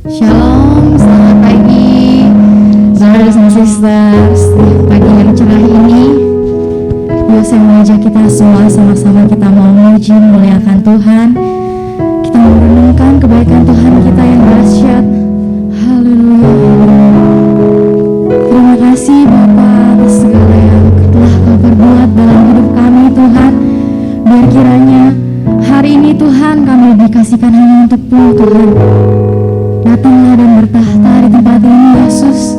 Shalom, selamat pagi brothers and sisters. Pagi yang cerah ini Yuk saya mengajak kita semua sama-sama kita mau memuji memuliakan Tuhan. Kita merenungkan kebaikan Tuhan kita yang dahsyat. Haleluya. Terima kasih Bapa atas segala yang telah Kau perbuat dalam hidup kami Tuhan. Biar kiranya hari ini Tuhan kami dikasihkan hanya untuk-Mu Tuhan. Datanglah dan bertahta di tempat ini Yesus.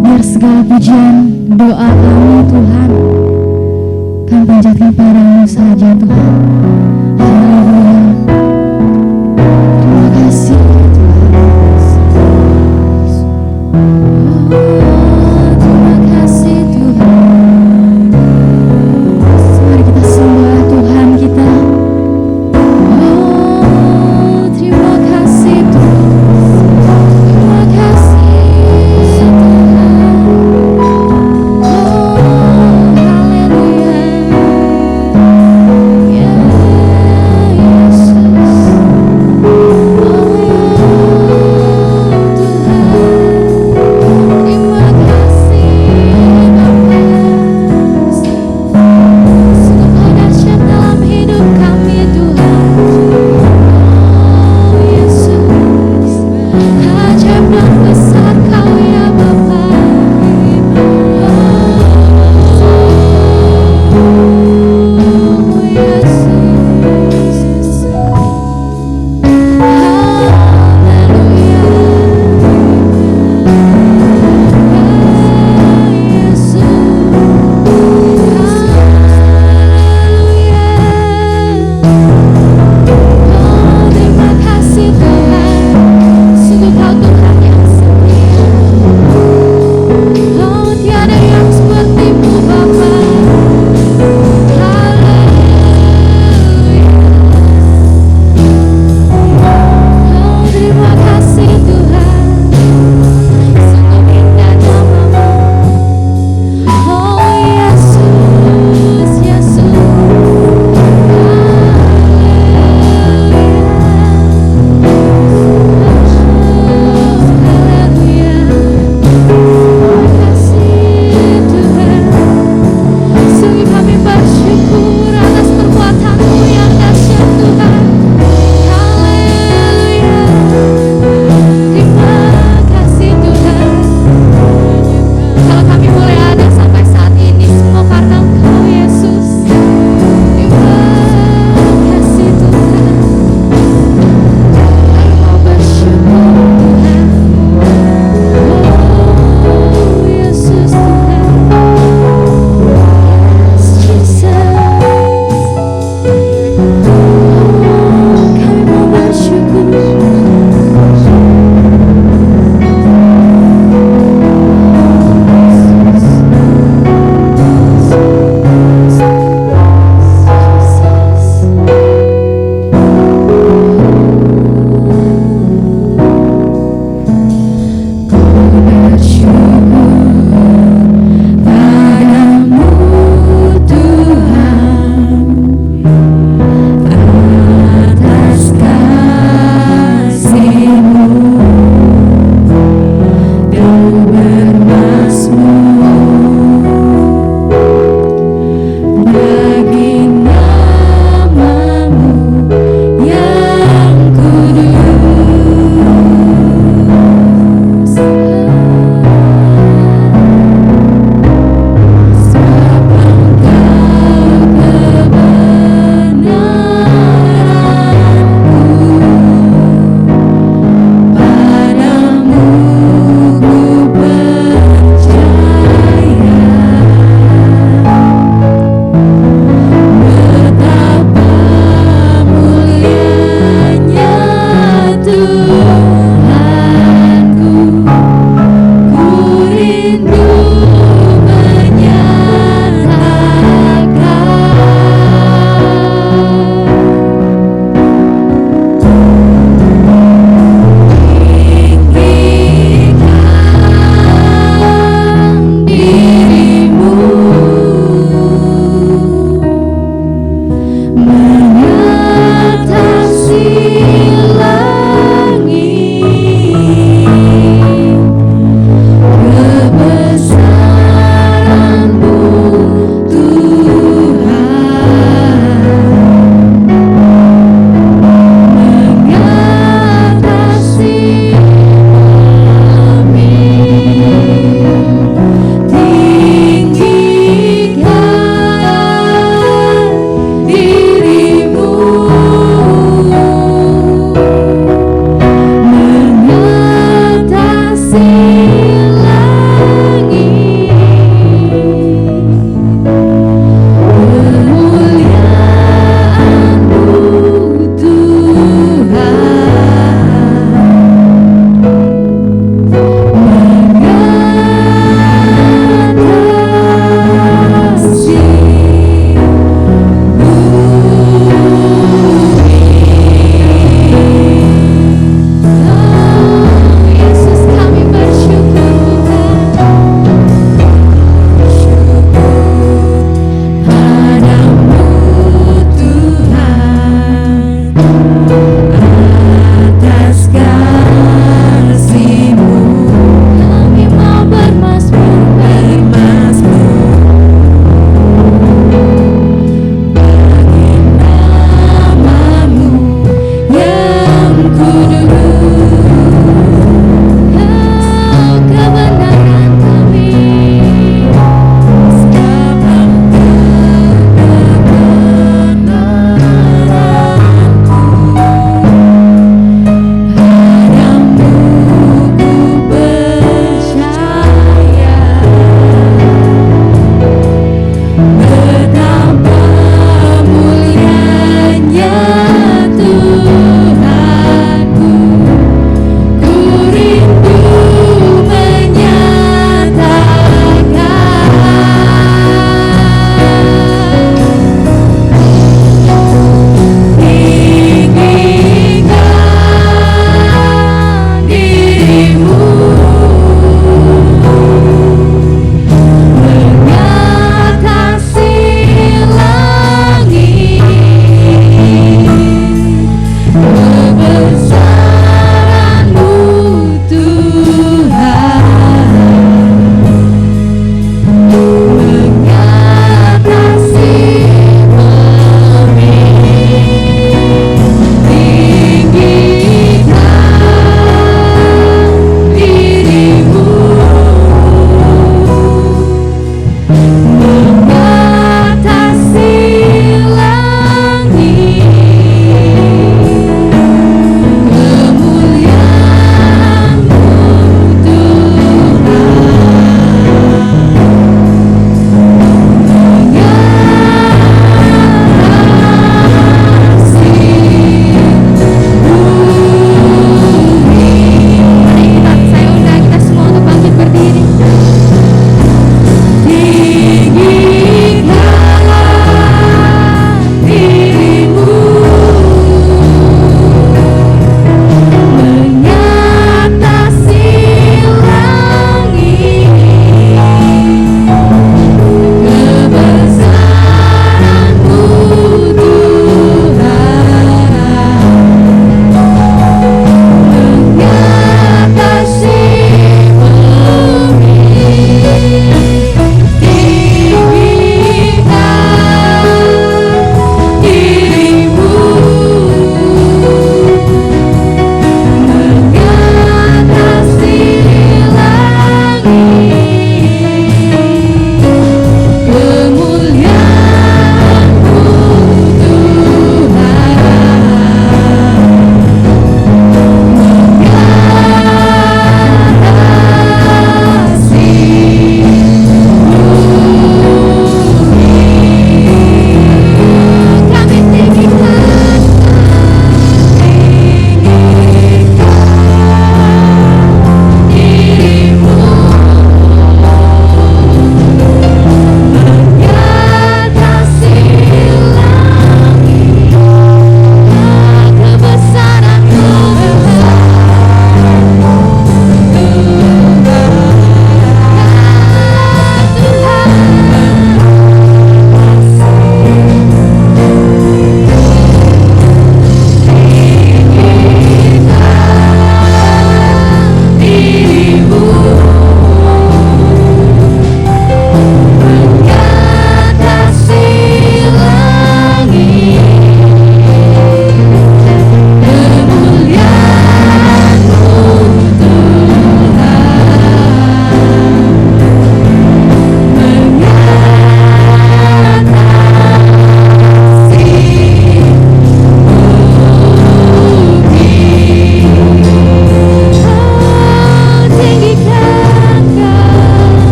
Biar segala pujian doa kami Tuhan kami panjatkan padamu saja Tuhan. Haleluya. Terima kasih Tuhan. Terima kasih Tuhan. Mari kita sembah Tuhan kita. Terima kasih Tuhan. Terima kasih Tuhan. Haleluya.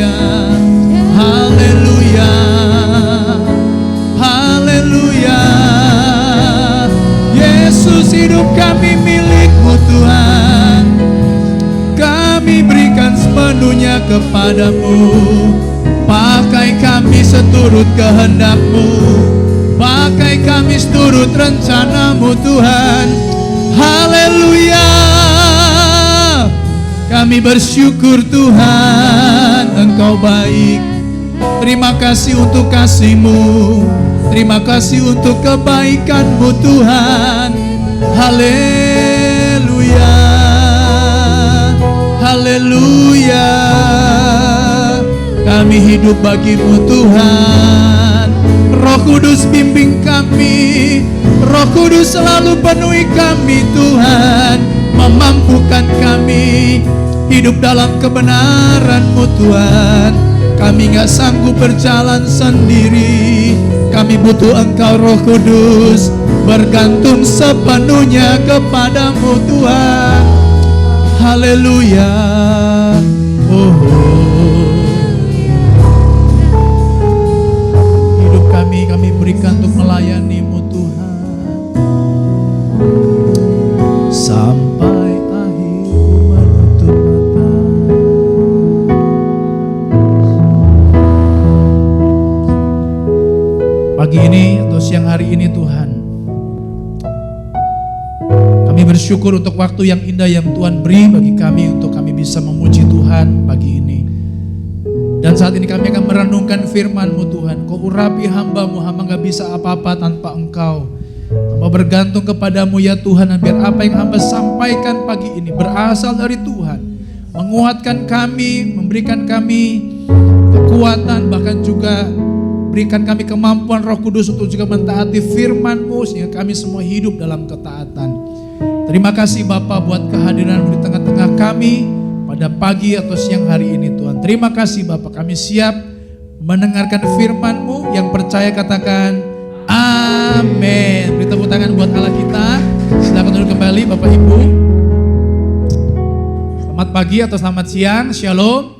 haleluya, haleluya, haleluya. Yesus, hidup kami milik-Mu Tuhan. Kami berikan sepenuhnya kepadamu. Pakai kami seturut kehendak-Mu. Pakai kami seturut rencana-Mu Tuhan. Haleluya. Kami bersyukur Tuhan, Engkau baik. Terima kasih untuk kasih-Mu. Terima kasih untuk kebaikan-Mu Tuhan. Haleluya. Haleluya. Kami hidup bagi-Mu Tuhan. Roh Kudus bimbing kami. Roh Kudus selalu penuhi kami Tuhan. Memampukan kami hidup dalam kebenaran-Mu Tuhan. Kami gak sanggup berjalan sendiri. Kami butuh Engkau Roh Kudus. Bergantung sepenuhnya kepadamu Tuhan. Haleluya. Oh. Hidup kami berikan untuk melayani-Mu Tuhan. Sampai akhir menutup mata. Pagi ini atau siang hari ini Tuhan, kami bersyukur untuk waktu yang indah yang Tuhan beri bagi kami untuk kami bisa memuji Tuhan pagi ini. Dan saat ini kami akan merenungkan firman-Mu Tuhan. Kau urapi hamba-Mu, hamba gak bisa apa-apa tanpa Engkau. Hamba bergantung kepadamu ya Tuhan, dan biar apa yang hamba sampaikan pagi ini berasal dari Tuhan. Menguatkan kami, memberikan kami kekuatan, bahkan juga berikan kami kemampuan Roh Kudus untuk juga mentaati firman-Mu sehingga kami semua hidup dalam ketaatan. Terima kasih Bapa buat kehadiran-Mu di tengah-tengah kami pada pagi atau siang hari ini Tuhan. Terima kasih Bapa, kami siap mendengarkan firman-Mu. Yang percaya katakan amin. Beri tepuk tangan buat Allah kita. Silakan duduk kembali Bapak Ibu. Selamat pagi atau selamat siang. Shalom.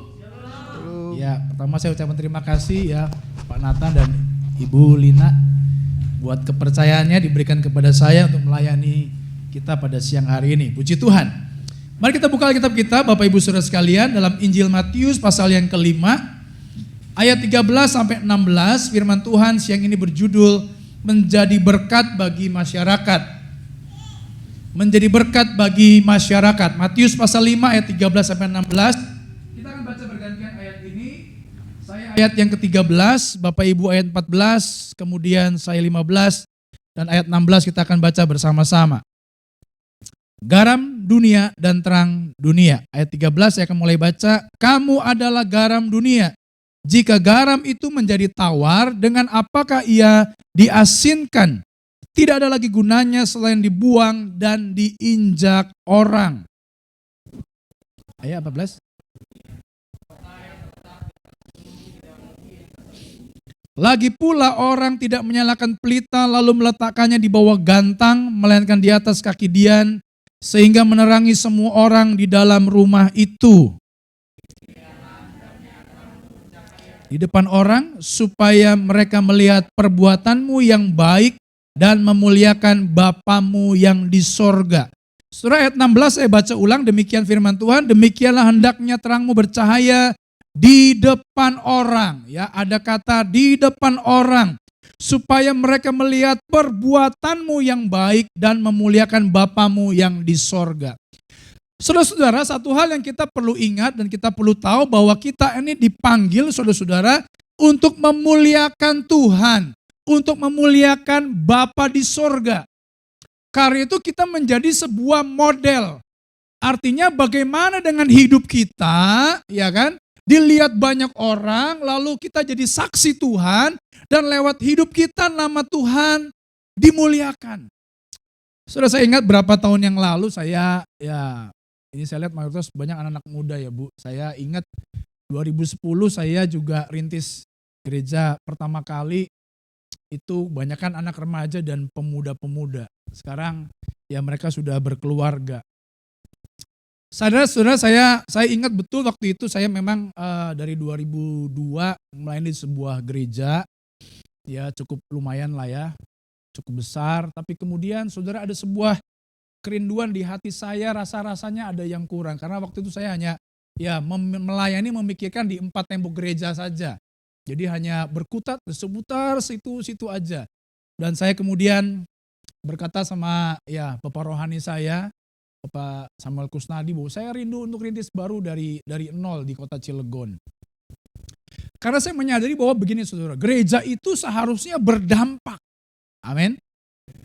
Ya, pertama saya ucapkan terima kasih ya Pak Nathan dan Ibu Lina buat kepercayaannya diberikan kepada saya untuk melayani kita pada siang hari ini. Puji Tuhan. Mari kita buka Alkitab kita Bapak Ibu Saudara sekalian dalam Injil Matius pasal yang kelima ayat 13 sampai 16. Firman Tuhan siang ini berjudul menjadi berkat bagi masyarakat. Menjadi berkat bagi masyarakat. Matius pasal 5 ayat 13 sampai 16. Kita akan baca bergantian ayat ini. Saya ayat yang ke-13, Bapak Ibu ayat 14, kemudian saya 15 dan ayat 16 kita akan baca bersama-sama. Garam dunia dan terang dunia. Ayat 13 saya akan mulai baca. Kamu adalah garam dunia. Jika garam itu menjadi tawar, dengan apakah ia diasinkan? Tidak ada lagi gunanya selain dibuang dan diinjak orang. Ayat 14. Lagi pula orang tidak menyalakan pelita lalu meletakkannya di bawah gantang, melainkan di atas kaki dian, sehingga menerangi semua orang di dalam rumah itu. Di depan orang, supaya mereka melihat perbuatanmu yang baik dan memuliakan Bapamu yang di sorga. Surah ayat 16 saya baca ulang, demikian firman Tuhan, demikianlah hendaknya terangmu bercahaya di depan orang. Ya, ada kata di depan orang. Supaya mereka melihat perbuatanmu yang baik dan memuliakan Bapamu yang di sorga. Saudara-saudara, satu hal yang kita perlu ingat dan kita perlu tahu bahwa kita ini dipanggil saudara-saudara untuk memuliakan Tuhan, untuk memuliakan Bapa di sorga. Karena itu kita menjadi sebuah model. Artinya bagaimana dengan hidup kita, ya kan? Dilihat banyak orang, lalu kita jadi saksi Tuhan, dan lewat hidup kita nama Tuhan dimuliakan. Sudah saya ingat berapa tahun yang lalu ini saya lihat mayoritas banyak anak-anak muda ya Bu. Saya ingat 2010 saya juga rintis gereja pertama kali, itu banyakkan anak remaja dan pemuda-pemuda. Sekarang ya mereka sudah berkeluarga. Saudara-saudara, saya ingat betul waktu itu saya memang dari 2002 melayani di sebuah gereja, ya cukup lumayan lah ya, cukup besar. Tapi kemudian saudara ada sebuah kerinduan di hati saya, rasa-rasanya ada yang kurang. Karena waktu itu saya hanya ya melayani, memikirkan di 4 tembok gereja saja. Jadi hanya berkutat seputar situ-situ aja. Dan saya kemudian berkata sama ya Bapak rohani saya, Bapak Samuel Kusnadi, bahwa saya rindu untuk rintis baru dari nol di kota Cilegon. Karena saya menyadari bahwa begini saudara, gereja itu seharusnya berdampak. Amin.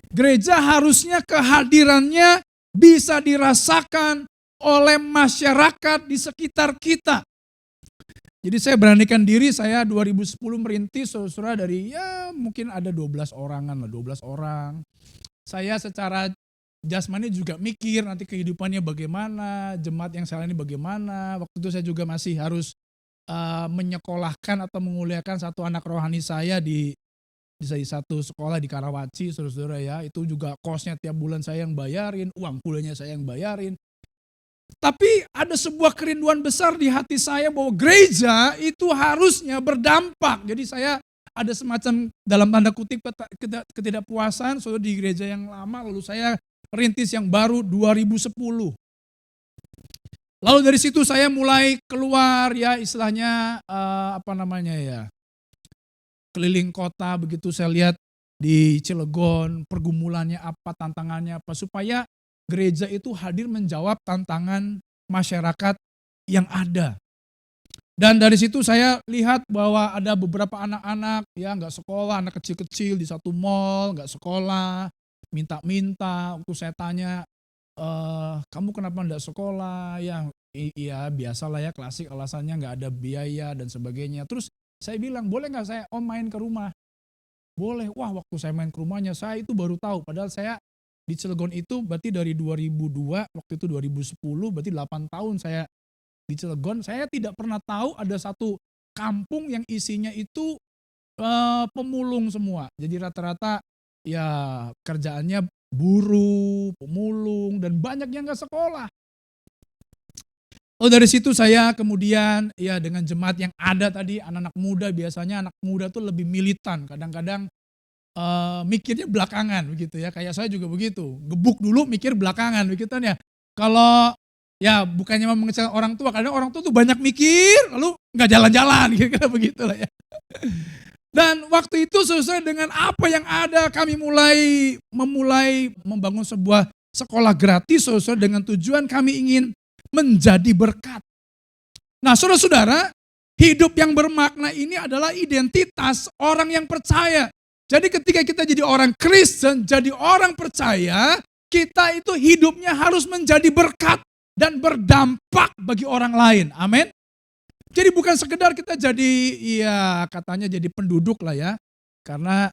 Gereja harusnya kehadirannya bisa dirasakan oleh masyarakat di sekitar kita. Jadi saya beranikan diri, saya 2010 merintis saudara dari ya mungkin ada 12 orangan lah, 12 orang. Saya secara jasmani juga mikir nanti kehidupannya bagaimana, jemaat yang saya ini bagaimana. Waktu itu saya juga masih harus menyekolahkan atau menguliakan satu anak rohani saya di satu sekolah di Karawaci, saudara-saudara ya. Itu juga kosnya tiap bulan saya yang bayarin, uang kuliahnya saya yang bayarin. Tapi ada sebuah kerinduan besar di hati saya bahwa gereja itu harusnya berdampak. Jadi saya ada semacam dalam tanda kutip ketidakpuasan saudara di gereja yang lama, lalu saya rintis yang baru 2010. Lalu dari situ saya mulai keluar ya istilahnya keliling kota, begitu saya lihat di Cilegon pergumulannya apa, tantangannya apa, supaya gereja itu hadir menjawab tantangan masyarakat yang ada. Dan dari situ saya lihat bahwa ada beberapa anak-anak ya nggak sekolah, anak kecil-kecil di satu mall nggak sekolah, minta-minta. Waktu saya tanya, kamu kenapa nggak sekolah? Ya iya biasalah ya, klasik alasannya nggak ada biaya dan sebagainya. Terus saya bilang, boleh nggak saya main ke rumah? Boleh. Wah, waktu saya main ke rumahnya saya itu baru tahu, padahal saya di Cilegon itu berarti dari 2002, waktu itu 2010, berarti 8 tahun saya di Cilegon. Saya tidak pernah tahu ada satu kampung yang isinya itu pemulung semua. Jadi rata-rata ya kerjaannya buruh, pemulung, dan banyak yang nggak sekolah. Oh, dari situ saya kemudian ya dengan jemaat yang ada tadi, anak-anak muda, biasanya anak muda tuh lebih militan, kadang-kadang mikirnya belakangan begitu ya, kayak saya juga begitu, gebuk dulu mikir belakangan begitu kan ya. Kalau ya bukannya mengecewakan orang tua, kadang orang tua tuh banyak mikir lalu nggak jalan-jalan kira-kira begitulah ya. Dan waktu itu sesuai dengan apa yang ada, kami memulai membangun sebuah sekolah gratis sesuai dengan tujuan kami ingin menjadi berkat. Nah, saudara-saudara, hidup yang bermakna ini adalah identitas orang yang percaya. Jadi ketika kita jadi orang Kristen, jadi orang percaya, kita itu hidupnya harus menjadi berkat dan berdampak bagi orang lain. Amin. Jadi bukan sekedar kita jadi, ya katanya jadi penduduk lah ya. Karena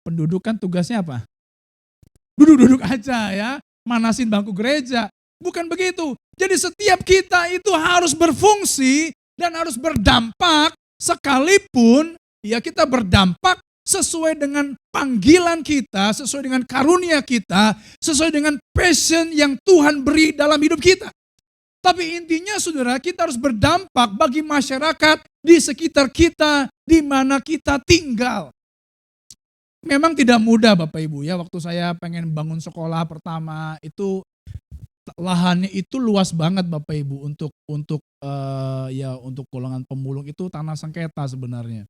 penduduk kan tugasnya apa? Duduk-duduk aja ya, manasin bangku gereja. Bukan begitu. Jadi setiap kita itu harus berfungsi dan harus berdampak, sekalipun ya kita berdampak sesuai dengan panggilan kita, sesuai dengan karunia kita, sesuai dengan passion yang Tuhan beri dalam hidup kita. Tapi intinya saudara, kita harus berdampak bagi masyarakat di sekitar kita, di mana kita tinggal. Memang tidak mudah Bapak Ibu ya, waktu saya pengen bangun sekolah pertama itu lahannya itu luas banget Bapak Ibu untuk golongan pemulung itu tanah sengketa sebenarnya.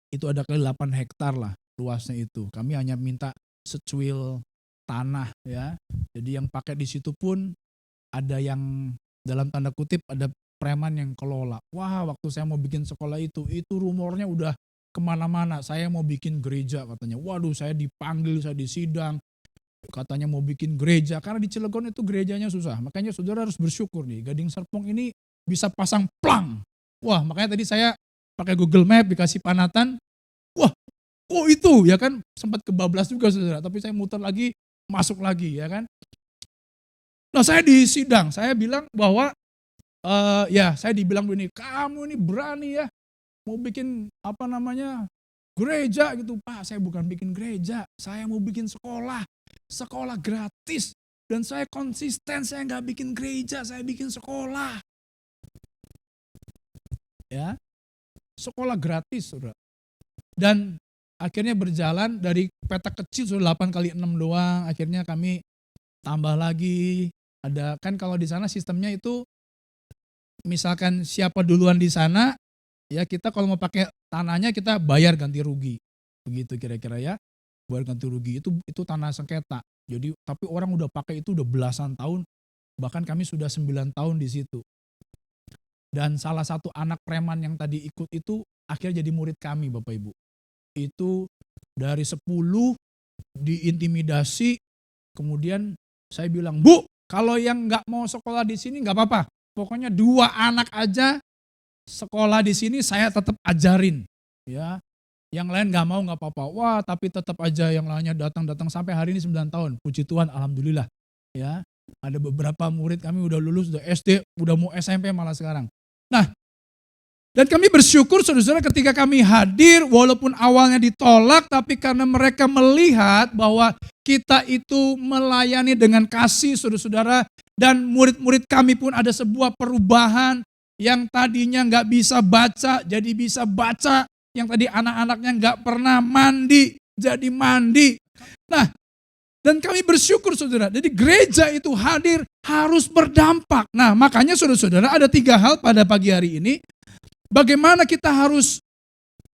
Itu ada kali 8 hektar lah luasnya itu. Kami hanya minta secuil tanah ya. Jadi yang pakai di situ pun ada yang dalam tanda kutip ada preman yang kelola. Wah, waktu saya mau bikin sekolah itu rumornya udah kemana-mana. Saya mau bikin gereja katanya. Waduh, saya dipanggil, saya disidang. Katanya mau bikin gereja, karena di Cilegon itu gerejanya susah. Makanya saudara harus bersyukur nih, Gading Serpong ini bisa pasang plang. Wah, makanya tadi saya pakai Google Map dikasih panatan. Wah, oh itu ya kan, sempat kebablas juga saudara. Tapi saya muter lagi, masuk lagi ya kan. Nah, saya disidang, saya bilang bahwa saya dibilang begini, kamu ini berani ya mau bikin gereja gitu. Pak, saya bukan bikin gereja, saya mau bikin sekolah gratis. Dan saya konsisten, saya nggak bikin gereja, saya bikin sekolah. Ya, sekolah gratis, saudara. Dan akhirnya berjalan dari petak kecil sudah 8 kali 6 doang, akhirnya kami tambah lagi. Ada kan kalau di sana sistemnya itu misalkan siapa duluan di sana, ya kita kalau mau pakai tanahnya kita bayar ganti rugi. Begitu kira-kira ya. Bayar ganti rugi itu tanah sengketa. Jadi tapi orang udah pakai itu udah belasan tahun, bahkan kami sudah 9 tahun di situ. Dan salah satu anak preman yang tadi ikut itu akhirnya jadi murid kami Bapak Ibu. Itu dari 10 diintimidasi, kemudian saya bilang, "Bu, kalau yang nggak mau sekolah di sini nggak apa-apa. Pokoknya 2 anak aja sekolah di sini saya tetap ajarin." Ya, yang lain nggak mau nggak apa-apa. Wah, tapi tetap aja yang lainnya datang sampai hari ini 9 tahun. Puji Tuhan, alhamdulillah. Ya, ada beberapa murid kami udah lulus, udah SD, udah mau SMP malah sekarang. Nah, dan kami bersyukur saudara-saudara ketika kami hadir, walaupun awalnya ditolak, tapi karena mereka melihat bahwa kita itu melayani dengan kasih saudara-saudara, dan murid-murid kami pun ada sebuah perubahan yang tadinya nggak bisa baca, jadi bisa baca, yang tadi anak-anaknya nggak pernah mandi, jadi mandi. Nah, dan kami bersyukur saudara, jadi gereja itu hadir harus berdampak. Nah makanya saudara-saudara ada 3 hal pada pagi hari ini. Bagaimana kita harus,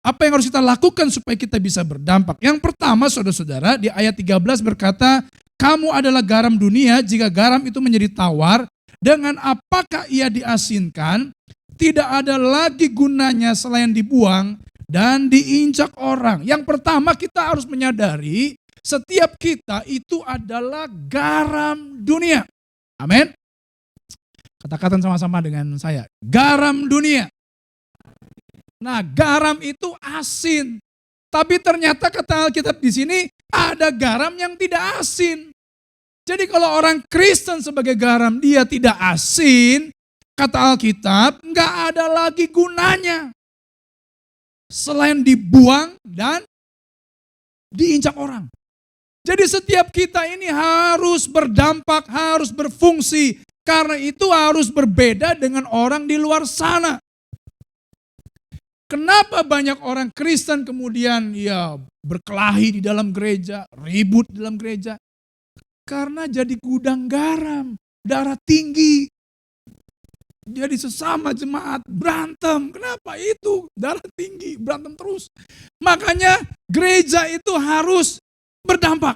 apa yang harus kita lakukan supaya kita bisa berdampak. Yang pertama saudara-saudara di ayat 13 berkata, kamu adalah garam dunia, jika garam itu menjadi tawar, dengan apakah ia diasinkan, tidak ada lagi gunanya selain dibuang dan diinjak orang. Yang pertama kita harus menyadari, setiap kita itu adalah garam dunia. Amin. Kata-kata sama-sama dengan saya. Garam dunia. Nah, garam itu asin. Tapi ternyata kata Alkitab di sini ada garam yang tidak asin. Jadi kalau orang Kristen sebagai garam dia tidak asin, kata Alkitab nggak ada lagi gunanya. Selain dibuang dan diinjak orang. Jadi setiap kita ini harus berdampak, harus berfungsi. Karena itu harus berbeda dengan orang di luar sana. Kenapa banyak orang Kristen kemudian ya berkelahi di dalam gereja, ribut di dalam gereja? Karena jadi gudang garam, darah tinggi. Jadi sesama jemaat berantem. Kenapa itu? Darah tinggi, berantem terus. Makanya gereja itu harus berdampak.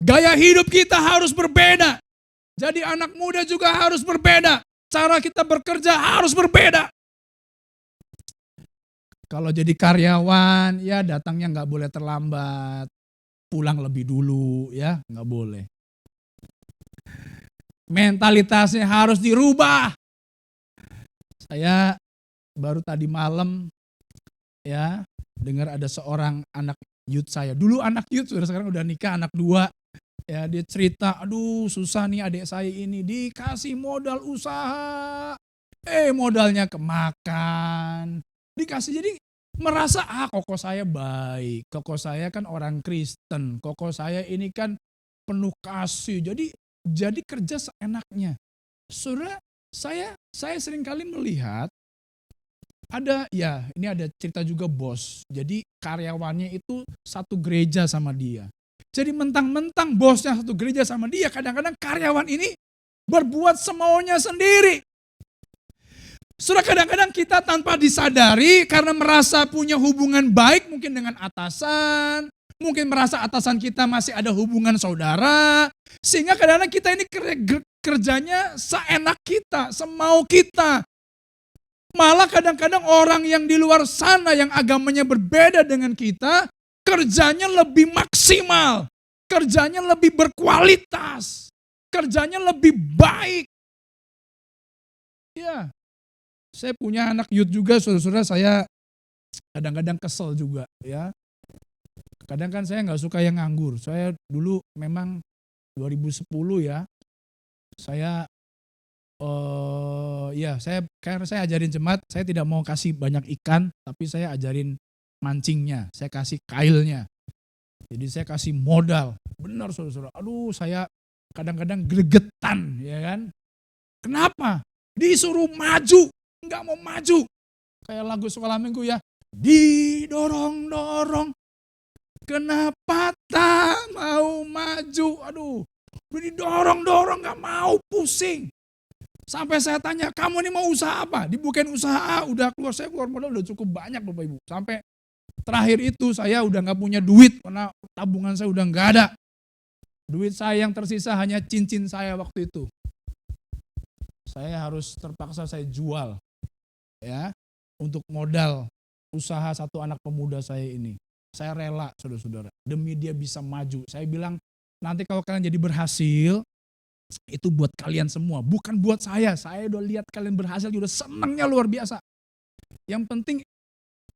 Gaya hidup kita harus berbeda. Jadi anak muda juga harus berbeda. Cara kita bekerja harus berbeda. Kalau jadi karyawan, ya datangnya nggak boleh terlambat. Pulang lebih dulu, ya nggak boleh. Mentalitasnya harus dirubah. Saya baru tadi malam ya dengar ada seorang anak youth saya. Dulu anak youth, sekarang udah nikah, anak 2. Ya dia cerita, aduh susah nih adik saya ini, dikasih modal usaha. Modalnya kemakan. Dikasih, jadi merasa, koko saya baik. Koko saya kan orang Kristen. Koko saya ini kan penuh kasih. Jadi kerja seenaknya. Saudara, saya seringkali melihat, ini ada cerita juga bos. Jadi karyawannya itu satu gereja sama dia. Jadi mentang-mentang bosnya satu gereja sama dia, kadang-kadang karyawan ini berbuat semaunya sendiri. Saudara, kadang-kadang kita tanpa disadari karena merasa punya hubungan baik mungkin dengan atasan, mungkin merasa atasan kita masih ada hubungan saudara, sehingga kadang-kadang kita ini kerjanya seenak kita, semau kita. Malah kadang-kadang orang yang di luar sana yang agamanya berbeda dengan kita, kerjanya lebih maksimal, kerjanya lebih berkualitas, kerjanya lebih baik. Ya, saya punya anak youth juga, saudara-saudara, saya kadang-kadang kesel juga ya. Kadang kan saya nggak suka yang nganggur. Saya dulu memang 2010 ya, saya karena saya ajarin jemaat, saya tidak mau kasih banyak ikan, tapi saya ajarin mancingnya, saya kasih kailnya. Jadi saya kasih modal. Benar saudara-saudara. Aduh, saya kadang-kadang gregetan, ya kan? Kenapa? Disuruh maju, nggak mau maju. Kayak lagu sekolah minggu ya. Didorong-dorong, kenapa tak mau maju? Aduh, didorong-dorong nggak mau, pusing. Sampai saya tanya, kamu ini mau usaha apa? Dibukain usaha, udah keluar, saya keluar modal udah cukup banyak Bapak Ibu. Sampai terakhir itu saya udah nggak punya duit karena tabungan saya udah nggak ada. Duit saya yang tersisa hanya cincin saya waktu itu. Saya harus terpaksa saya jual ya untuk modal usaha satu anak pemuda saya ini. Saya rela saudara-saudara demi dia bisa maju. Saya bilang nanti kalau kalian jadi berhasil itu buat kalian semua, bukan buat saya. Saya udah lihat kalian berhasil, udah senangnya luar biasa. Yang penting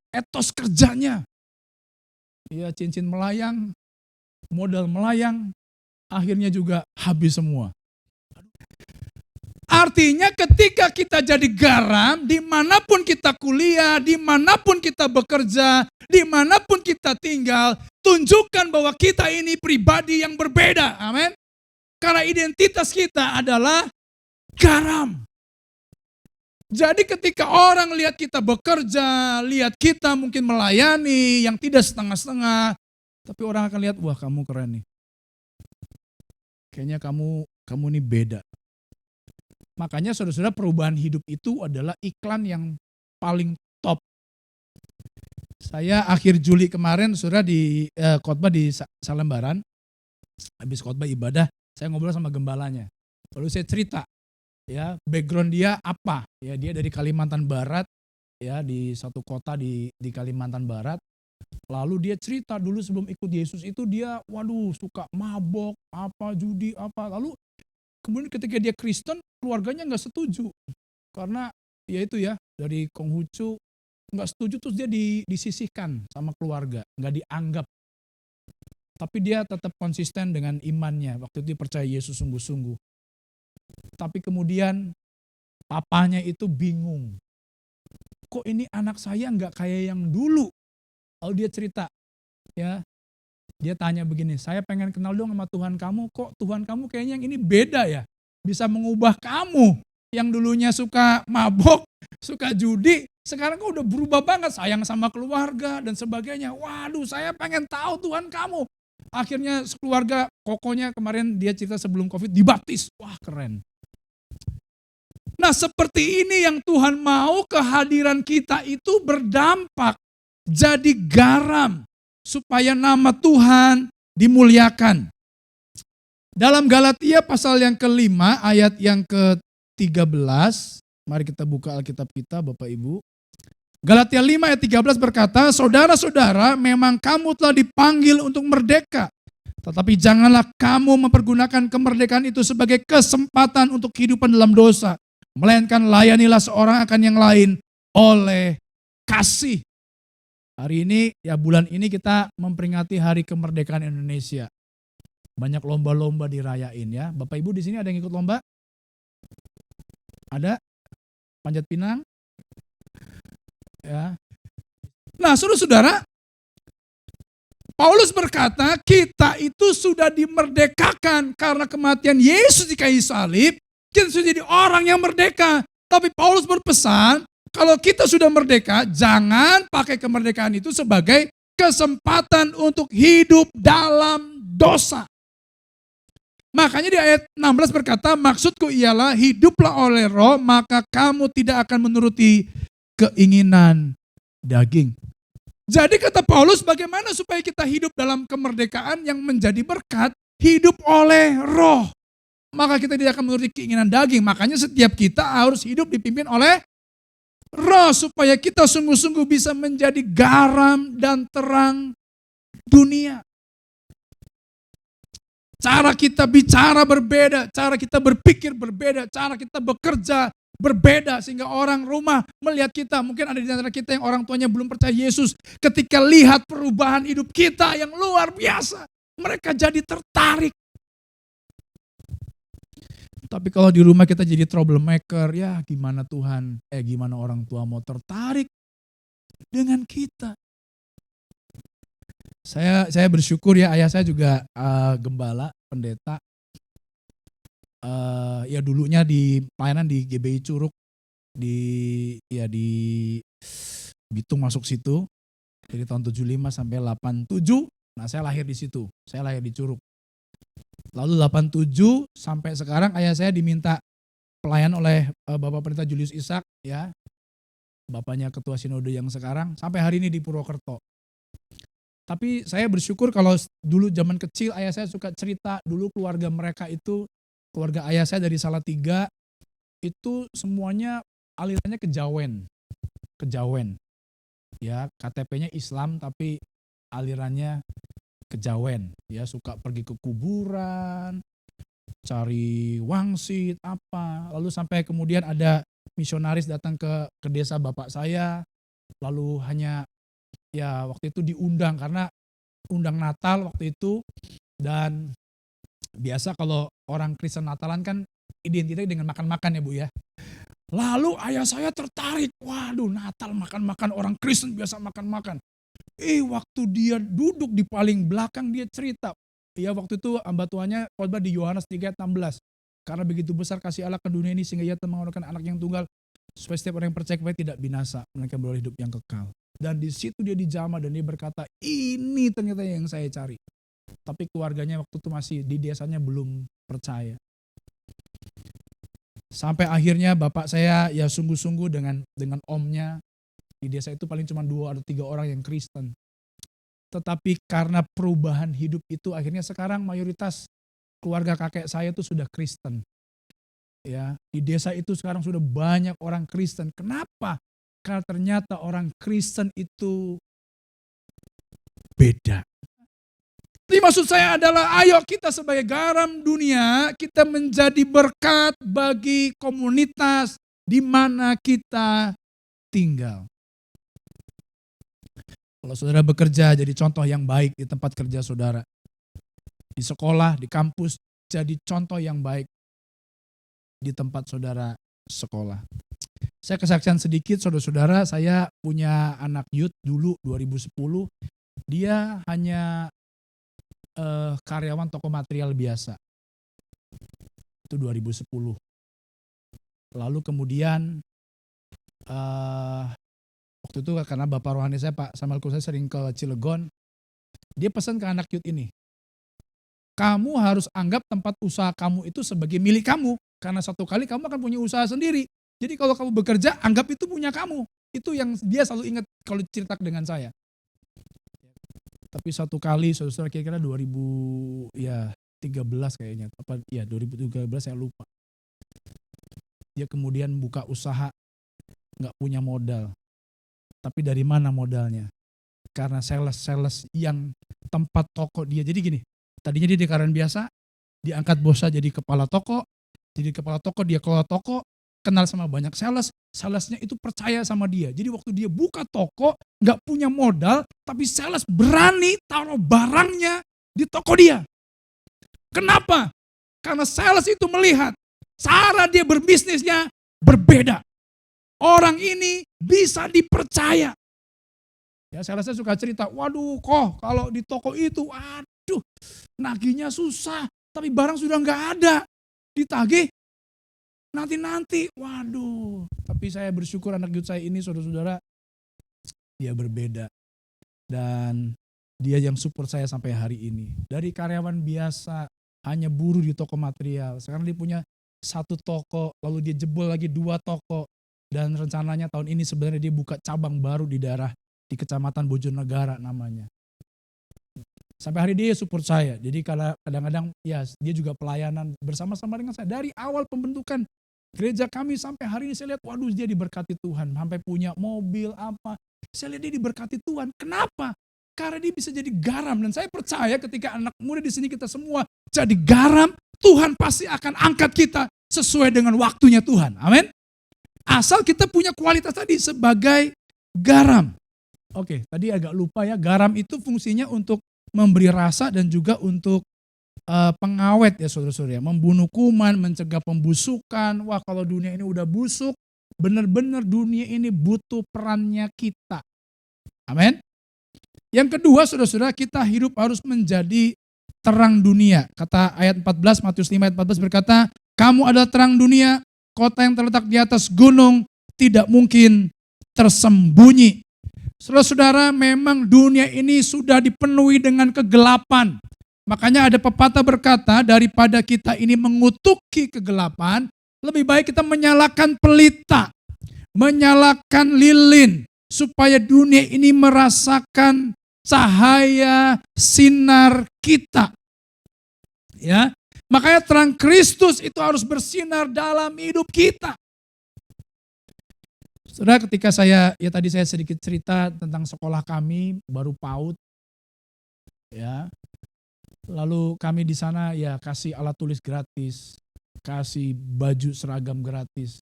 etos kerjanya. Ya cincin melayang, modal melayang, akhirnya juga habis semua. Artinya ketika kita jadi garam, dimanapun kita kuliah, dimanapun kita bekerja, dimanapun kita tinggal, tunjukkan bahwa kita ini pribadi yang berbeda. Amin. Karena identitas kita adalah garam. Jadi ketika orang lihat kita bekerja, lihat kita mungkin melayani yang tidak setengah-setengah, tapi orang akan lihat, wah kamu keren nih. Kayaknya kamu ini beda. Makanya saudara-saudara perubahan hidup itu adalah iklan yang paling top. Saya akhir Juli kemarin saudara di khotbah di Salembaran, habis khotbah ibadah, saya ngobrol sama gembalanya. Lalu saya cerita, ya background dia apa? Ya dia dari Kalimantan Barat, ya di satu kota di Kalimantan Barat. Lalu dia cerita dulu sebelum ikut Yesus itu dia, waduh suka mabok, apa judi apa. Lalu kemudian ketika dia Kristen, keluarganya nggak setuju karena ya itu ya dari Konghucu nggak setuju, terus dia disisihkan sama keluarga, nggak dianggap. Tapi dia tetap konsisten dengan imannya. Waktu itu dia percaya Yesus sungguh-sungguh. Tapi kemudian papanya itu bingung. Kok ini anak saya nggak kayak yang dulu? Lalu dia cerita, ya dia tanya begini, saya pengen kenal dong sama Tuhan kamu. Kok Tuhan kamu kayaknya yang ini beda ya? Bisa mengubah kamu yang dulunya suka mabok, suka judi, sekarang kok udah berubah banget, sayang sama keluarga dan sebagainya. Waduh, saya pengen tahu Tuhan kamu. Akhirnya sekeluarga, kokonya kemarin dia cerita sebelum COVID dibaptis. Wah keren. Nah seperti ini yang Tuhan mau, kehadiran kita itu berdampak. Jadi garam supaya nama Tuhan dimuliakan. Dalam Galatia pasal yang kelima ayat yang ke-13. Mari kita buka Alkitab kita Bapak Ibu. Galatia 5 ayat 13 berkata, saudara-saudara memang kamu telah dipanggil untuk merdeka. Tetapi janganlah kamu mempergunakan kemerdekaan itu sebagai kesempatan untuk kehidupan dalam dosa. Melainkan layanilah seorang akan yang lain oleh kasih. Hari ini, ya bulan ini kita memperingati Hari Kemerdekaan Indonesia. Banyak lomba-lomba dirayain ya. Bapak Ibu di sini ada yang ikut lomba? Ada? Panjat pinang? Ya. Nah saudara-saudara, Paulus berkata kita itu sudah dimerdekakan karena kematian Yesus di kayu salib. Kita sudah jadi orang yang merdeka. Tapi Paulus berpesan, kalau kita sudah merdeka, jangan pakai kemerdekaan itu sebagai kesempatan untuk hidup dalam dosa. Makanya di ayat 16 berkata, maksudku ialah hiduplah oleh roh, maka kamu tidak akan menuruti keinginan daging. Jadi kata Paulus, bagaimana supaya kita hidup dalam kemerdekaan yang menjadi berkat? Hidup oleh roh. Maka kita tidak akan menuruti keinginan daging. Makanya setiap kita harus hidup dipimpin oleh roh. Supaya kita sungguh-sungguh bisa menjadi garam dan terang dunia. Cara kita bicara berbeda, cara kita berpikir berbeda, cara kita bekerja berbeda. Sehingga orang rumah melihat kita, mungkin ada di antara kita yang orang tuanya belum percaya Yesus. Ketika lihat perubahan hidup kita yang luar biasa, mereka jadi tertarik. Tapi kalau di rumah kita jadi troublemaker, ya gimana Tuhan, gimana orang tua mau tertarik dengan kita. Saya bersyukur ya, ayah saya juga gembala, pendeta. Ya dulunya di pelayanan di GBI Curug, di Bitung masuk situ dari tahun 75 sampai 87. Nah, saya lahir di situ. Saya lahir di Curug. Lalu 87 sampai sekarang ayah saya diminta pelayan oleh Bapak Pendeta Julius Ishak, ya. Bapaknya ketua sinode yang sekarang, sampai hari ini di Purwokerto. Tapi saya bersyukur kalau dulu zaman kecil ayah saya suka cerita dulu keluarga mereka itu, keluarga ayah saya dari Salatiga itu semuanya alirannya kejawen. Ya, KTP-nya Islam tapi alirannya kejawen. Ya, suka pergi ke kuburan, cari wangsit apa. Lalu sampai kemudian ada misionaris datang ke desa bapak saya. Lalu hanya ya waktu itu diundang karena undang Natal waktu itu, dan biasa kalau orang Kristen Natalan kan identiknya dengan makan-makan ya Bu ya. Lalu ayah saya tertarik, waduh Natal makan-makan, orang Kristen biasa makan-makan. Waktu dia duduk di paling belakang dia cerita, ya waktu itu tuanya khotbah di Yohanes 3:16. Karena begitu besar kasih Allah ke dunia ini sehingga ia telah mengorbankan anak yang tunggal supaya setiap orang yang percaya kepada tidak binasa, mereka beroleh hidup yang kekal. Dan di situ dia dijamah dan dia berkata, ini ternyata yang saya cari. Tapi keluarganya waktu itu masih di desanya belum percaya. Sampai akhirnya bapak saya ya sungguh-sungguh dengan omnya. Di desa itu paling cuma 2 atau 3 orang yang Kristen. Tetapi karena perubahan hidup itu akhirnya sekarang mayoritas keluarga kakek saya itu sudah Kristen. Ya, di desa itu sekarang sudah banyak orang Kristen. Kenapa? Karena ternyata orang Kristen itu beda. Jadi maksud saya adalah ayo kita sebagai garam dunia, kita menjadi berkat bagi komunitas di mana kita tinggal. Kalau saudara bekerja jadi contoh yang baik di tempat kerja saudara. Di sekolah, di kampus jadi contoh yang baik di tempat saudara sekolah. Saya kesaksian sedikit saudara-saudara, saya punya anak youth dulu 2010. Dia hanya karyawan toko material biasa. Itu 2010. Lalu kemudian waktu itu karena bapak rohani saya Pak Samuel Kursa sering ke Cilegon, dia pesan ke anak youth ini, kamu harus anggap tempat usaha kamu itu sebagai milik kamu, karena satu kali kamu akan punya usaha sendiri. Jadi kalau kamu bekerja, anggap itu punya kamu. Itu yang dia selalu ingat kalau cerita dengan saya. Tapi satu kali, saudara kira-kira 2013 kayaknya, 2013 saya lupa. Dia kemudian buka usaha, nggak punya modal. Tapi dari mana modalnya? Karena sales yang tempat toko dia. Jadi gini, tadinya dia di karyawan biasa, diangkat bosnya jadi kepala toko. Jadi kepala toko, dia kelola toko, kenal sama banyak salesnya itu percaya sama dia. Jadi waktu dia buka toko, nggak punya modal, tapi sales berani taruh barangnya di toko dia. Kenapa? Karena sales itu melihat cara dia berbisnisnya berbeda. Orang ini bisa dipercaya. Ya, salesnya suka cerita, waduh kok kalau di toko itu, aduh nagihnya susah, tapi barang sudah nggak ada. Ditagih nanti, waduh. Tapi saya bersyukur anak youth saya ini saudara-saudara, dia berbeda. Dan dia yang support saya sampai hari ini. Dari karyawan biasa, hanya buruh di toko material. Sekarang dia punya 1 toko, lalu dia jebol lagi 2 toko. Dan rencananya tahun ini sebenarnya dia buka cabang baru di daerah, di Kecamatan Bojonegara namanya. Sampai hari dia support saya. Jadi kadang-kadang ya dia juga pelayanan bersama-sama dengan saya. Dari awal pembentukan gereja kami sampai hari ini saya lihat, waduh dia diberkati Tuhan. Sampai punya mobil apa. Saya lihat dia diberkati Tuhan. Kenapa? Karena dia bisa jadi garam. Dan saya percaya ketika anak muda di sini kita semua jadi garam, Tuhan pasti akan angkat kita sesuai dengan waktunya Tuhan. Amin. Asal kita punya kualitas tadi sebagai garam. Oke, tadi agak lupa ya, garam itu fungsinya untuk memberi rasa dan juga untuk pengawet ya saudara-saudara. Membunuh kuman, mencegah pembusukan. Wah kalau dunia ini udah busuk, benar-benar dunia ini butuh perannya kita. Amin. Yang kedua, saudara-saudara, kita hidup harus menjadi terang dunia. Kata ayat 14, Matius 5 ayat 14 berkata, kamu adalah terang dunia, kota yang terletak di atas gunung, tidak mungkin tersembunyi. Saudara-saudara, memang dunia ini sudah dipenuhi dengan kegelapan. Makanya ada pepatah berkata, daripada kita ini mengutuki kegelapan, lebih baik kita menyalakan pelita, menyalakan lilin, supaya dunia ini merasakan cahaya sinar kita. Ya, makanya terang Kristus itu harus bersinar dalam hidup kita. Saudara, ketika tadi saya sedikit cerita tentang sekolah kami baru PAUD, ya, lalu kami di sana ya kasih alat tulis gratis, kasih baju seragam gratis.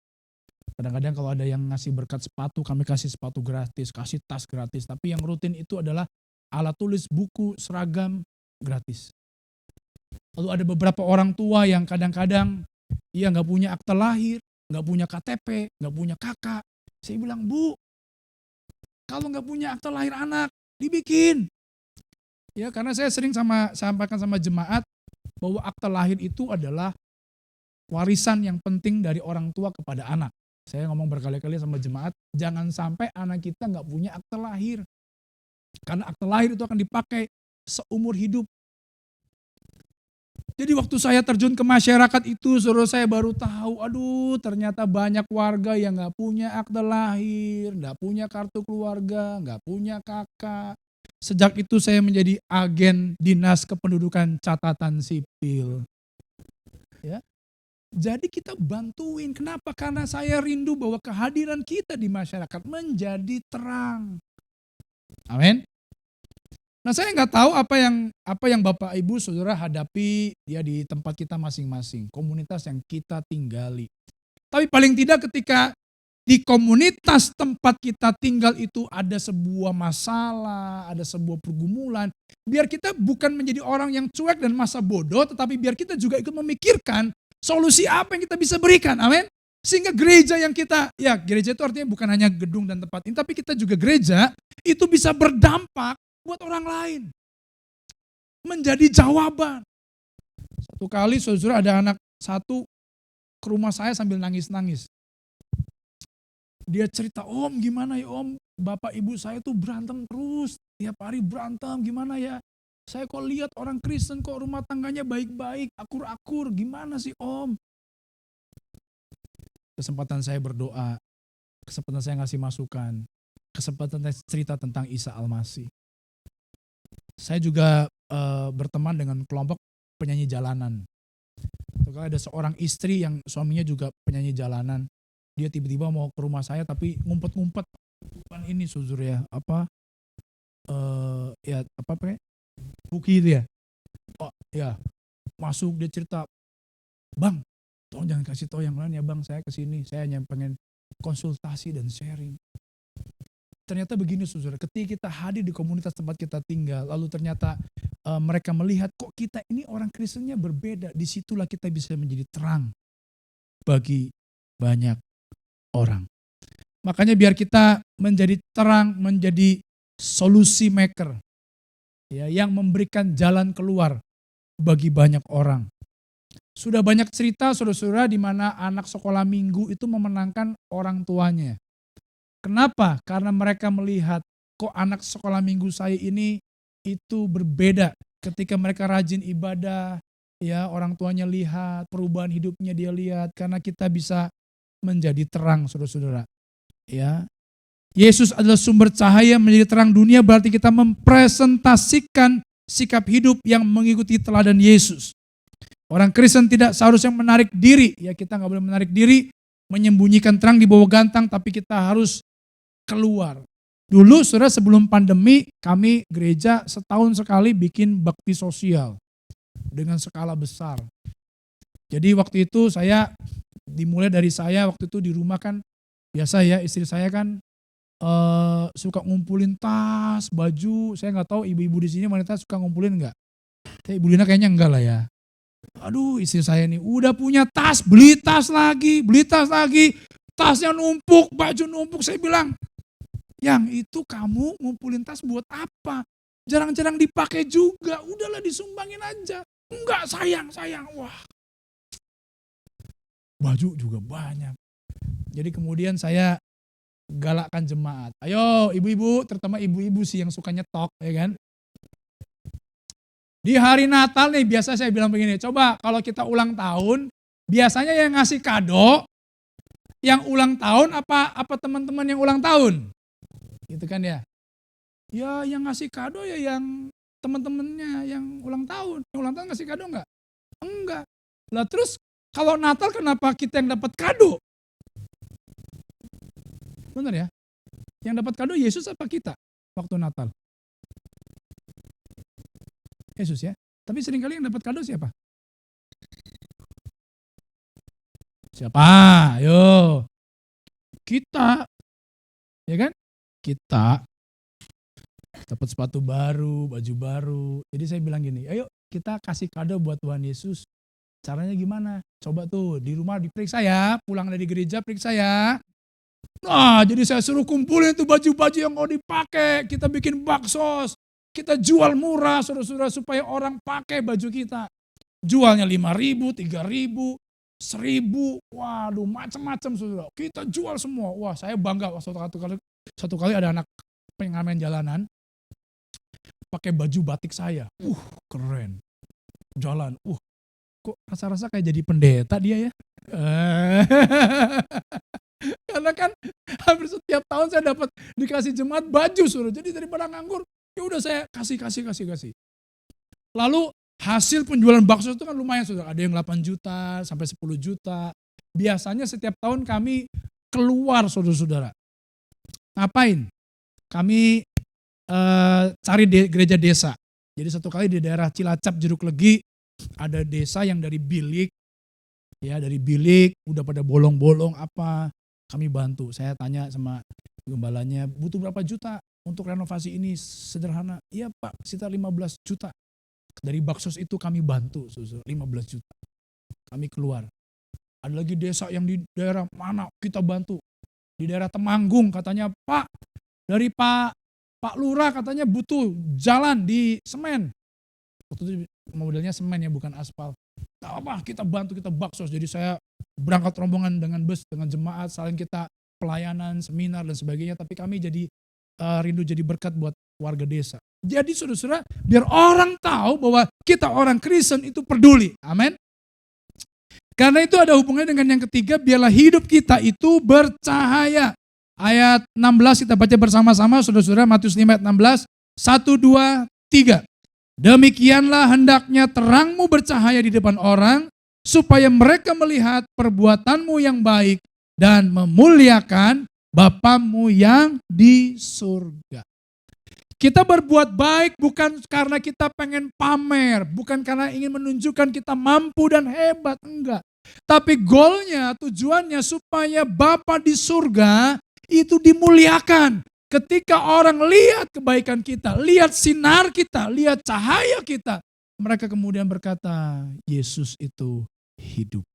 Kadang-kadang kalau ada yang ngasih berkat sepatu, kami kasih sepatu gratis, kasih tas gratis. Tapi yang rutin itu adalah alat tulis, buku, seragam gratis. Lalu ada beberapa orang tua yang kadang-kadang ya nggak punya akta lahir, nggak punya KTP, nggak punya kakak. Saya bilang, Bu, kalau nggak punya akta lahir anak, dibikin. Ya, karena saya sering sampaikan sama jemaat bahwa akta lahir itu adalah warisan yang penting dari orang tua kepada anak. Saya ngomong berkali-kali sama jemaat, jangan sampai anak kita nggak punya akta lahir. Karena akta lahir itu akan dipakai seumur hidup. Jadi waktu saya terjun ke masyarakat itu, saudara, saya baru tahu, aduh ternyata banyak warga yang nggak punya akta lahir, nggak punya kartu keluarga, nggak punya kakak. Sejak itu saya menjadi agen Dinas Kependudukan Catatan Sipil. Ya. Jadi kita bantuin. Kenapa? Karena saya rindu bahwa kehadiran kita di masyarakat menjadi terang. Amin. Nah, saya nggak tahu apa yang Bapak Ibu Saudara hadapi ya di tempat kita masing-masing, komunitas yang kita tinggali. Tapi paling tidak ketika di komunitas tempat kita tinggal itu ada sebuah masalah, ada sebuah pergumulan, biar kita bukan menjadi orang yang cuek dan masa bodoh, tetapi biar kita juga ikut memikirkan solusi apa yang kita bisa berikan, amin. Sehingga gereja yang kita, ya gereja itu artinya bukan hanya gedung dan tempat ini, tapi kita juga gereja itu bisa berdampak buat orang lain. Menjadi jawaban. Satu kali saudara ada anak satu ke rumah saya sambil nangis-nangis. Dia cerita, Om gimana ya Om, bapak ibu saya tuh berantem terus, tiap hari berantem, gimana ya. Saya kok lihat orang Kristen kok rumah tangganya baik-baik, akur-akur, gimana sih Om? Kesempatan saya berdoa, kesempatan saya ngasih masukan, kesempatan saya cerita tentang Isa Al-Masih. Saya juga berteman dengan kelompok penyanyi jalanan. Ada seorang istri yang suaminya juga penyanyi jalanan. Dia tiba-tiba mau ke rumah saya tapi ngumpet-ngumpet. Bukan ini Suzur ya, Buki itu ya. Oh ya, masuk dia cerita, Bang, tolong jangan kasih tahu yang lain ya Bang, saya kesini, saya hanya pengen konsultasi dan sharing. Ternyata begini saudara, ketika kita hadir di komunitas tempat kita tinggal, lalu ternyata mereka melihat kok kita ini orang Kristennya berbeda, disitulah kita bisa menjadi terang bagi banyak orang. Makanya biar kita menjadi terang, menjadi solusi maker, ya, yang memberikan jalan keluar bagi banyak orang. Sudah banyak cerita saudara-saudara di mana anak sekolah minggu itu memenangkan orang tuanya. Kenapa? Karena mereka melihat kok anak sekolah minggu saya ini itu berbeda ketika mereka rajin ibadah, ya orang tuanya lihat, perubahan hidupnya dia lihat, karena kita bisa menjadi terang saudara-saudara. Ya. Yesus adalah sumber cahaya menjadi terang dunia, berarti kita mempresentasikan sikap hidup yang mengikuti teladan Yesus. Orang Kristen tidak seharusnya menarik diri, ya kita nggak boleh menarik diri, menyembunyikan terang di bawah gantang, tapi kita harus keluar. Dulu saudara sebelum pandemi kami gereja setahun sekali bikin bakti sosial dengan skala besar. Jadi waktu itu dimulai dari saya waktu itu di rumah kan biasa ya istri saya kan suka ngumpulin tas, baju. Saya nggak tahu ibu-ibu di sini wanita suka ngumpulin nggak? Tapi Ibu Lina kayaknya enggak lah ya. Aduh istri saya nih udah punya tas, beli tas lagi, tasnya numpuk, baju numpuk. Saya bilang, yang itu kamu ngumpulin tas buat apa? Jarang-jarang dipakai juga, udahlah disumbangin aja. Enggak, sayang. Wah, baju juga banyak. Jadi kemudian saya galakkan jemaat. Ayo ibu-ibu, terutama ibu-ibu sih yang suka nyetok, ya kan. Di hari Natal nih biasa saya bilang begini, coba kalau kita ulang tahun, biasanya yang ngasih kado, yang ulang tahun apa teman-teman yang ulang tahun? Gitu kan ya. Ya yang ngasih kado ya yang teman-temannya yang ulang tahun. Yang ulang tahun ngasih kado enggak? Enggak. Lah terus kalau Natal kenapa kita yang dapat kado? Benar ya? Yang dapat kado Yesus apa kita waktu Natal? Yesus ya. Tapi seringkali yang dapat kado siapa? Siapa? Ayo. Kita. Ya kan? Kita dapat sepatu baru, baju baru. Jadi saya bilang gini, ayo kita kasih kado buat Tuhan Yesus. Caranya gimana? Coba tuh di rumah diperiksa ya, pulang dari gereja periksa ya. Nah, jadi saya suruh kumpulin tuh baju-baju yang mau dipakai. Kita bikin baksos. Kita jual murah, saudara-saudara, supaya orang pakai baju kita. Jualnya 5.000, 3.000, 1.000. Waduh, macam-macam saudara. Kita jual semua. Wah, saya bangga. Satu kali ada anak pengamen jalanan pakai baju batik saya. Keren. Jalan. Kok rasa-rasa kayak jadi pendeta dia ya. Karena kan hampir setiap tahun saya dapat dikasih jemaat baju suruh. Jadi daripada nganggur, ya udah saya kasih. Lalu hasil penjualan bakso itu kan lumayan sudah. Ada yang 8 juta sampai 10 juta. Biasanya setiap tahun kami keluar saudara-saudara. Ngapain? Kami cari gereja desa. Jadi satu kali di daerah Cilacap, Jeruk Legi, ada desa yang dari bilik, ya dari bilik udah pada bolong-bolong apa, kami bantu. Saya tanya sama gembalanya, butuh berapa juta untuk renovasi ini sederhana? Iya Pak, sekitar 15 juta. Dari baksos itu kami bantu, 15 juta. Kami keluar. Ada lagi desa yang di daerah mana kita bantu. Di daerah Temanggung katanya, Pak, dari Pak Lurah katanya butuh jalan di semen. Waktu itu modelnya semen ya, bukan aspal. Gak apa, kita bantu, kita baksos. Jadi saya berangkat rombongan dengan bus, dengan jemaat, saling kita pelayanan, seminar dan sebagainya. Tapi kami jadi rindu jadi berkat buat warga desa. Jadi saudara-saudara, biar orang tahu bahwa kita orang Kristen itu peduli. Amin. Karena itu ada hubungannya dengan yang ketiga, biarlah hidup kita itu bercahaya. Ayat 16 kita baca bersama-sama, saudara-saudara, Matius 5 ayat 16, 1, 2, 3. Demikianlah hendaknya terangmu bercahaya di depan orang, supaya mereka melihat perbuatanmu yang baik dan memuliakan Bapamu yang di surga. Kita berbuat baik bukan karena kita pengen pamer, bukan karena ingin menunjukkan kita mampu dan hebat, enggak. Tapi goalnya, tujuannya supaya Bapa di surga itu dimuliakan. Ketika orang lihat kebaikan kita, lihat sinar kita, lihat cahaya kita, mereka kemudian berkata, Yesus itu hidup.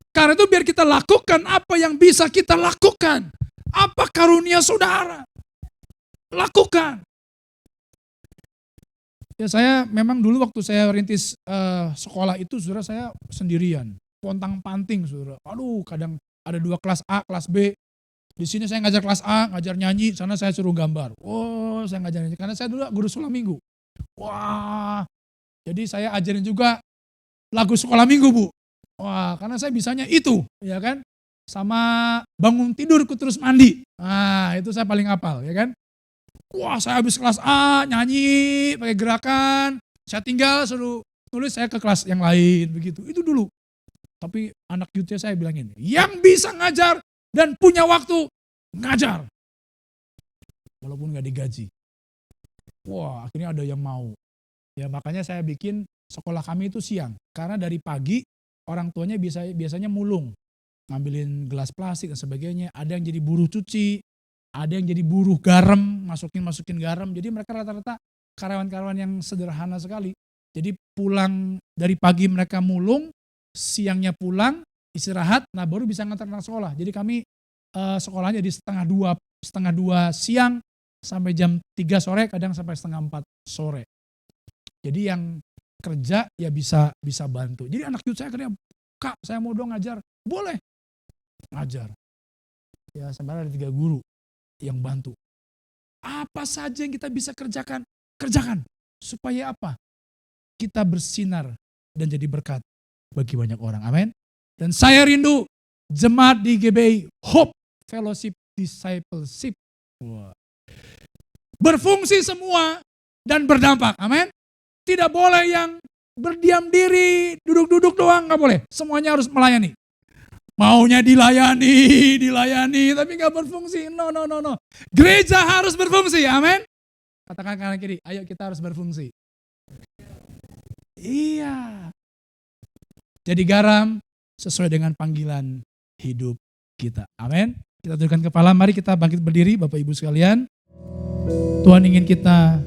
Karena itu biar kita lakukan apa yang bisa kita lakukan. Apa karunia saudara? Lakukan. Ya saya memang dulu waktu saya rintis sekolah itu saudara, saya sendirian. Pontang-panting saudara. Aduh, kadang ada 2 kelas A, kelas B. Di sini saya ngajar kelas A, ngajar nyanyi, sana saya suruh gambar. Oh, saya ngajar nyanyi. Karena saya dulu guru sekolah minggu. Wah, jadi saya ajarin juga lagu sekolah minggu, Bu. Wah, karena saya bisanya itu, ya kan? Sama bangun tidurku terus mandi. Nah, itu saya paling hafal, ya kan? Wah, saya habis kelas A, nyanyi, pakai gerakan. Saya tinggal suruh tulis, saya ke kelas yang lain, begitu. Itu dulu. Tapi anak youth-nya saya bilangin, yang bisa ngajar dan punya waktu, ngajar. Walaupun gak digaji. Wah, akhirnya ada yang mau. Ya makanya saya bikin sekolah kami itu siang. Karena dari pagi, orang tuanya biasanya mulung. Ngambilin gelas plastik dan sebagainya. Ada yang jadi buruh cuci, ada yang jadi buruh garam, masukin garam. Jadi mereka rata-rata karyawan-karyawan yang sederhana sekali. Jadi pulang dari pagi mereka mulung, siangnya pulang, istirahat, nah baru bisa ngantar anak sekolah. Jadi kami sekolahnya di setengah dua siang sampai jam 3 sore, kadang sampai setengah 4 sore. Jadi yang kerja ya bisa bantu. Jadi anak youth saya katanya, Kak saya mau dong ngajar. Boleh, ngajar. Ya sebenarnya ada 3 guru yang bantu. Apa saja yang kita bisa kerjakan, kerjakan. Supaya apa? Kita bersinar dan jadi berkat bagi banyak orang. Amin. Dan saya rindu jemaat di GBI Hope Fellowship Discipleship. Wah. Berfungsi semua dan berdampak. Amin. Tidak boleh yang berdiam diri, duduk-duduk doang, gak boleh. Semuanya harus melayani. Maunya dilayani, tapi gak berfungsi. No. Gereja harus berfungsi, amin. Katakan kanan kiri, ayo kita harus berfungsi. Iya. Jadi garam sesuai dengan panggilan hidup kita, amin. Kita tundukkan kepala, mari kita bangkit berdiri Bapak Ibu sekalian. Tuhan ingin kita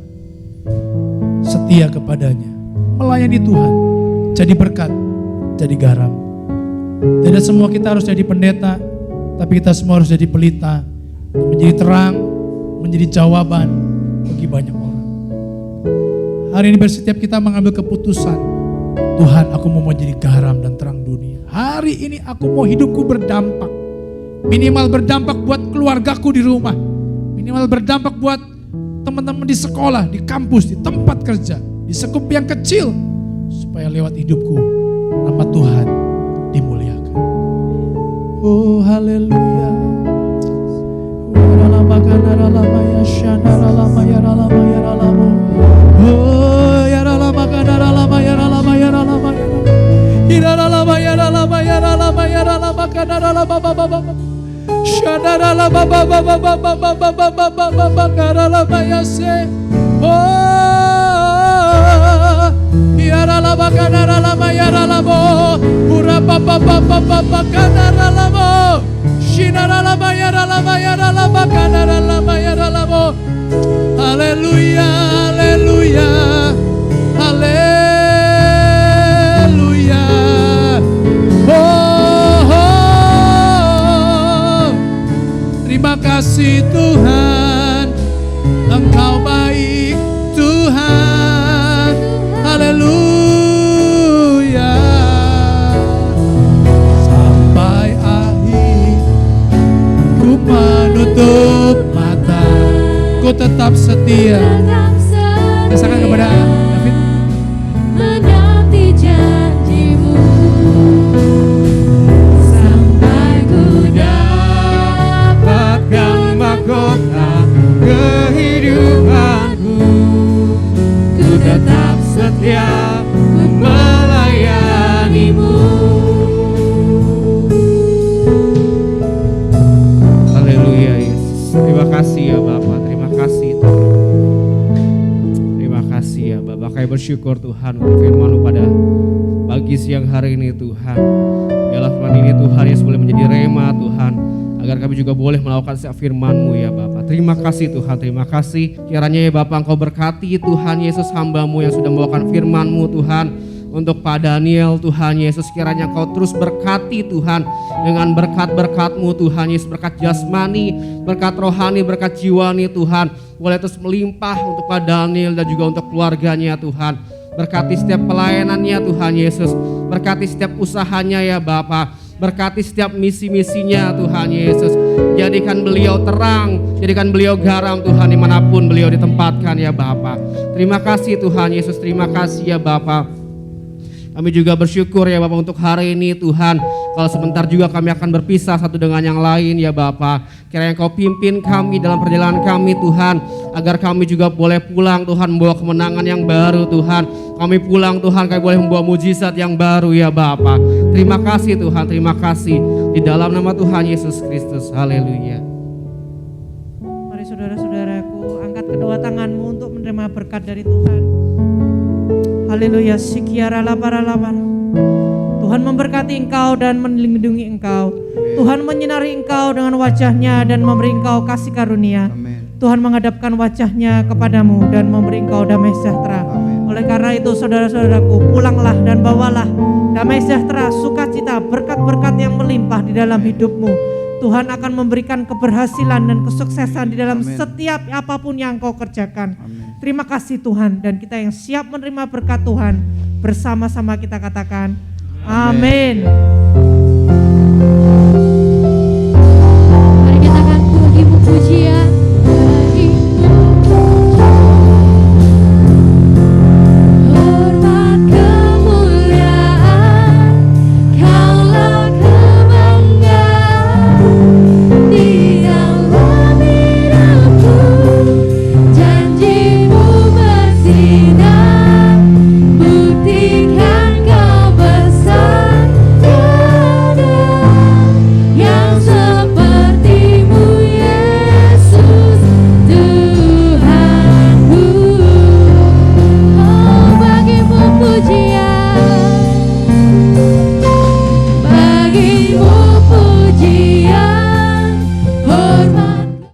setia kepadanya, melayani Tuhan, jadi berkat, jadi garam. Tidak semua kita harus jadi pendeta, tapi kita semua harus jadi pelita, menjadi terang, menjadi jawaban bagi banyak orang. Hari ini setiap kita mengambil keputusan, Tuhan aku mau menjadi garam dan terang dunia. Hari ini aku mau hidupku berdampak, minimal berdampak buat keluargaku di rumah, minimal berdampak buat teman-teman di sekolah, di kampus, di tempat kerja, di sekup yang kecil, supaya lewat hidupku nama Tuhan dimuliakan. Oh haleluya. Haleluya, haleluya, haleluya. Terima kasih Tuhan, Engkau baik Tuhan. Haleluya. Sampai akhir ku menutup mata, ku tetap setia. Rasakan kepada David. Menanti janjimu sampai ku dapatkan mahkota kehidupanku. Ku tetap setia, ku melayanimu. Haleluya Yesus. Terima kasih ya Bapak, terima kasih Tuhan. Terima kasih ya Bapak, kami bersyukur Tuhan untuk firman-Mu pada pagi siang hari ini Tuhan. Biarlah firman ini Tuhan Yesus boleh menjadi rema Tuhan, agar kami juga boleh melakukan setiap firman-Mu ya Bapak. Terima kasih Tuhan, terima kasih. Kiranya ya Bapak Engkau berkati Tuhan Yesus hamba-Mu yang sudah membawakan firman-Mu Tuhan. Untuk Pak Daniel Tuhan Yesus, kiranya Engkau terus berkati Tuhan dengan berkat-berkat-Mu Tuhan Yesus, berkat jasmani, berkat rohani, berkat jiwani Tuhan, boleh terus melimpah untuk Pak Daniel dan juga untuk keluarganya Tuhan. Berkati setiap pelayanannya Tuhan Yesus, berkati setiap usahanya ya Bapa, berkati setiap misi-misinya Tuhan Yesus. Jadikan beliau terang, jadikan beliau garam Tuhan dimanapun beliau ditempatkan ya Bapa. Terima kasih Tuhan Yesus, terima kasih ya Bapa. Kami juga bersyukur ya Bapak untuk hari ini Tuhan. Kalau sebentar juga kami akan berpisah satu dengan yang lain ya Bapak. Kiranya Engkau pimpin kami dalam perjalanan kami Tuhan. Agar kami juga boleh pulang Tuhan membawa kemenangan yang baru Tuhan. Kami pulang Tuhan, kami boleh membawa mujizat yang baru ya Bapak. Terima kasih Tuhan, terima kasih. Di dalam nama Tuhan Yesus Kristus, haleluya. Mari saudara-saudaraku, angkat kedua tanganmu untuk menerima berkat dari Tuhan. Haleluya, sikiara lapar-lapar. Tuhan memberkati engkau dan melindungi engkau. Tuhan menyinari engkau dengan wajahnya dan memberi engkau kasih karunia. Tuhan menghadapkan wajahnya kepadamu dan memberi engkau damai sejahtera. Oleh karena itu saudara-saudaraku, pulanglah dan bawalah damai sejahtera, sukacita, berkat-berkat yang melimpah di dalam hidupmu. Tuhan akan memberikan keberhasilan dan kesuksesan di dalam setiap apapun yang Engkau kerjakan. Terima kasih Tuhan, dan kita yang siap menerima berkat Tuhan bersama-sama kita katakan amin.